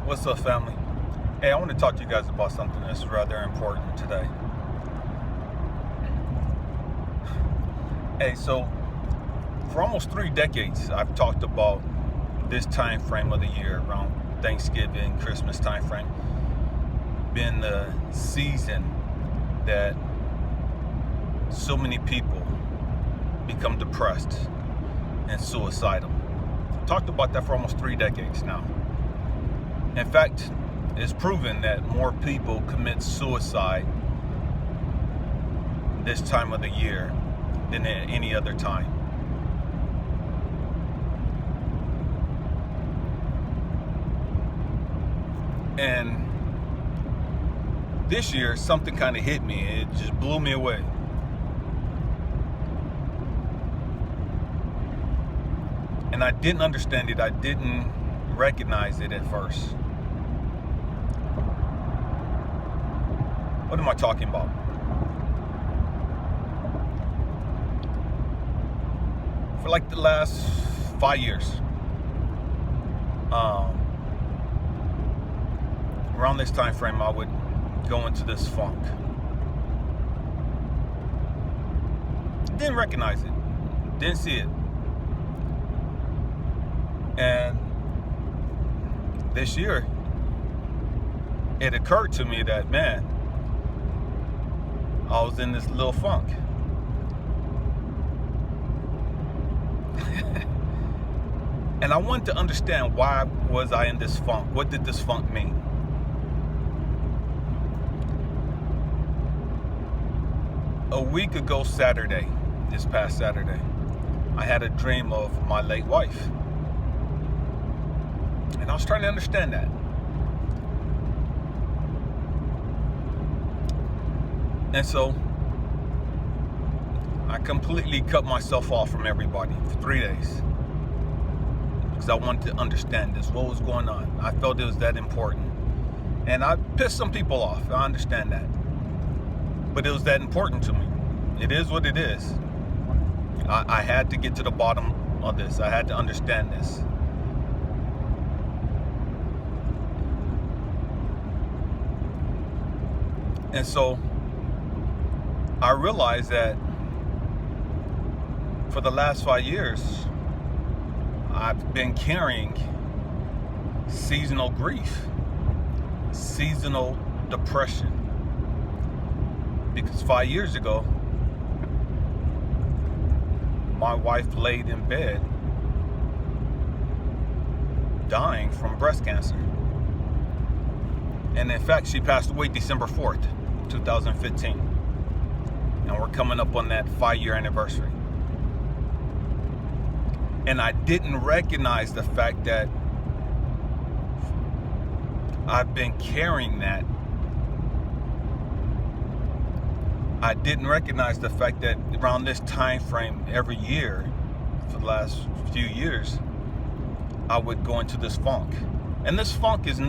What's up, family? Hey, I want to talk to you guys about something that's rather important today. Hey, so for almost 3 decades, I've talked about this time frame of the year around Thanksgiving, Christmas time frame, being the season that so many people become depressed and suicidal. Talked about that for almost 3 decades now. In fact, it's proven that more people commit suicide this time of the year than at any other time. And this year, something kind of hit me. It just blew me away. And I didn't understand it. I didn't recognize it at first. What am I talking about? For like the last 5 years, around this time frame, I would go into this funk. Didn't recognize it, didn't see it. And this year, it occurred to me that, man, I was in this little funk. And I wanted to understand, why was I in this funk? What did this funk mean? A week ago Saturday, this past Saturday, I had a dream of my late wife. And I was trying to understand that. And so I completely cut myself off from everybody for 3 days. Because I wanted to understand this, what was going on. I felt it was that important. And I pissed some people off, I understand that. But it was that important to me. It is what it is. I had to get to the bottom of this. I had to understand this. And so I realized that for the last 5 years, I've been carrying seasonal grief, seasonal depression. Because 5 years ago, my wife laid in bed dying from breast cancer. And in fact, she passed away December 4th, 2015. And we're coming up on that 5-year anniversary. And I didn't recognize the fact that I've been carrying that. I didn't recognize the fact that around this time frame every year, for the last few years, I would go into this funk. And this funk is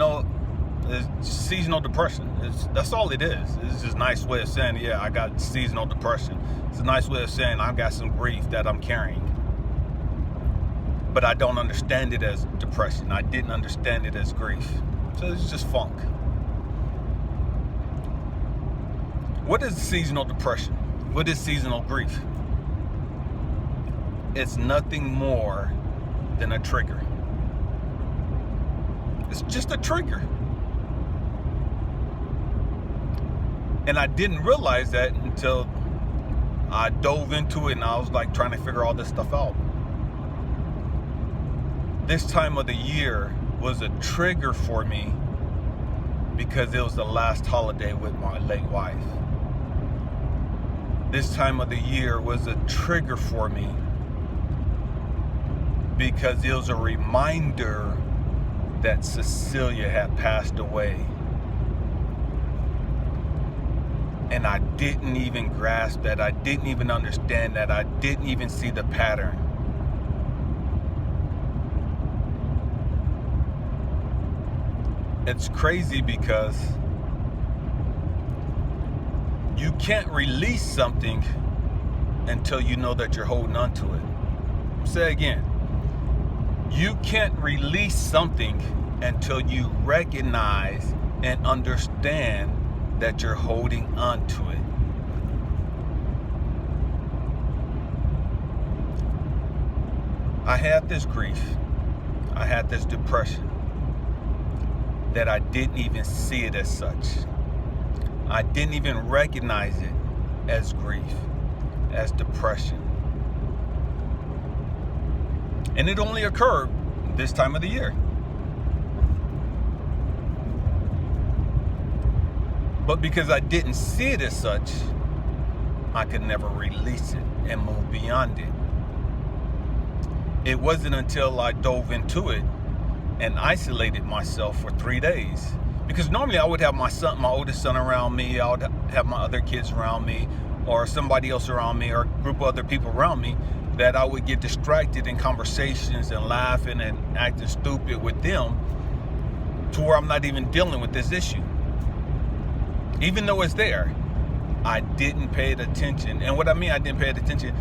seasonal depression. That's all it is. It's just a nice way of saying, yeah, I got seasonal depression. It's a nice way of saying I've got some grief that I'm carrying. But I don't understand it as depression. I didn't understand it as grief. So it's just funk. What is seasonal depression? What is seasonal grief? It's nothing more than a trigger. It's just a trigger. And I didn't realize that until I dove into it and I was like trying to figure all this stuff out. This time of the year was a trigger for me because it was the last holiday with my late wife. This time of the year was a trigger for me because it was a reminder that Cecilia had passed away. And I didn't even grasp that. I didn't even understand that. I didn't even see the pattern. It's crazy because you can't release something until you know that you're holding on to it. Say again. You can't release something until you recognize and understand that you're holding on to it. I had this grief, I had this depression that I didn't even see it as such. I didn't even recognize it as grief, as depression. And it only occurred this time of the year. But because I didn't see it as such, I could never release it and move beyond it. It wasn't until I dove into it and isolated myself for 3 days. Because normally I would have my oldest son around me, I would have my other kids around me, or somebody else around me, or a group of other people around me, that I would get distracted in conversations and laughing and acting stupid with them to where I'm not even dealing with this issue. Even though it's there, I didn't pay it attention. And what I mean I didn't pay it attention,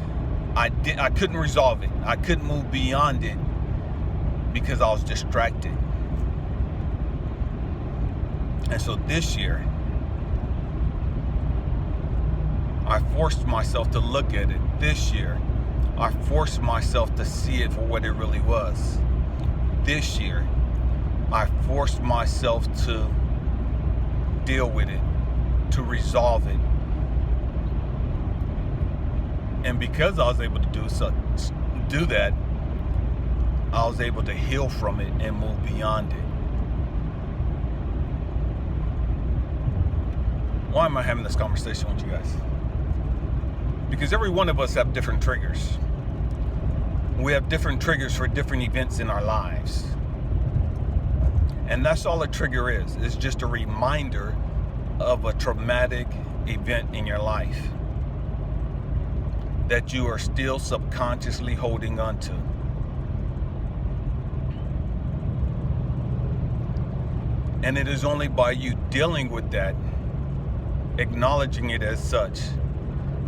I couldn't resolve it. I couldn't move beyond it because I was distracted. And so this year, I forced myself to look at it. This year, I forced myself to see it for what it really was. This year, I forced myself to deal with it, to resolve it. And because I was able to do that, I was able to heal from it and move beyond it. Why am I having this conversation with you guys? Because every one of us have different triggers. We have different triggers for different events in our lives. And that's all a trigger is. It's just a reminder of a traumatic event in your life that you are still subconsciously holding on to. And it is only by you dealing with that, acknowledging it as such,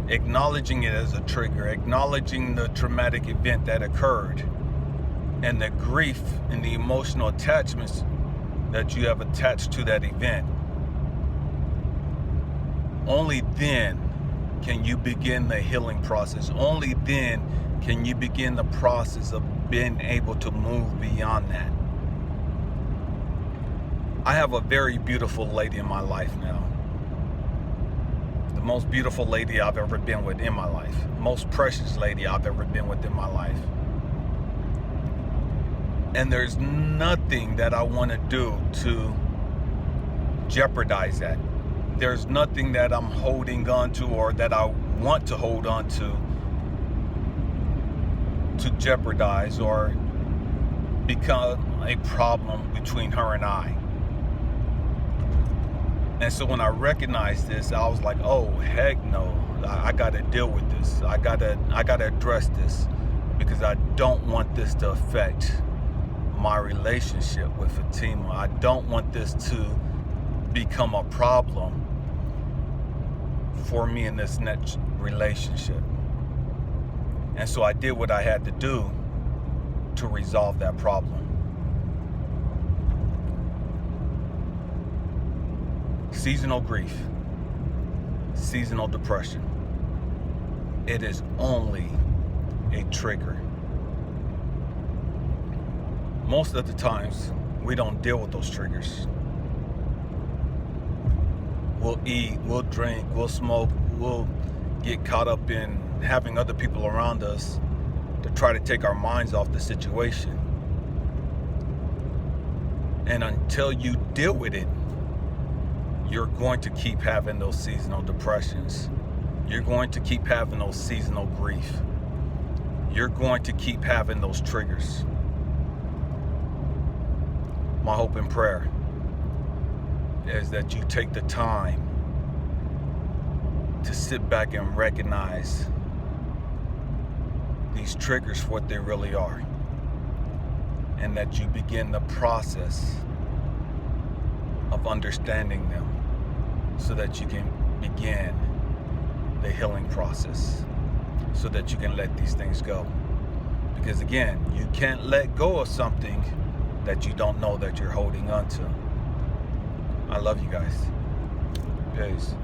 acknowledging it as a trigger, acknowledging the traumatic event that occurred, and the grief and the emotional attachments that you have attached to that event. Only then can you begin the healing process. Only then can you begin the process of being able to move beyond that. I have a very beautiful lady in my life now. The most beautiful lady I've ever been with in my life. Most precious lady I've ever been with in my life. And there's nothing that I want to do to jeopardize that. There's nothing that I'm holding on to or that I want to hold on to jeopardize or become a problem between her and I. And so when I recognized this, I was like, oh, heck no. I got to deal with this. I got to address this because I don't want this to affect my relationship with Fatima. I don't want this to become a problem for me in this next relationship. And so I did what I had to do to resolve that problem. Seasonal grief, seasonal depression. It is only a trigger. Most of the times, we don't deal with those triggers. We'll eat, we'll drink, we'll smoke, we'll get caught up in having other people around us to try to take our minds off the situation. And until you deal with it, you're going to keep having those seasonal depressions. You're going to keep having those seasonal grief. You're going to keep having those triggers. My hope and prayer is that you take the time to sit back and recognize these triggers for what they really are, and that you begin the process of understanding them so that you can begin the healing process, so that you can let these things go. Because again, you can't let go of something that you don't know that you're holding on to. I love you guys. Peace.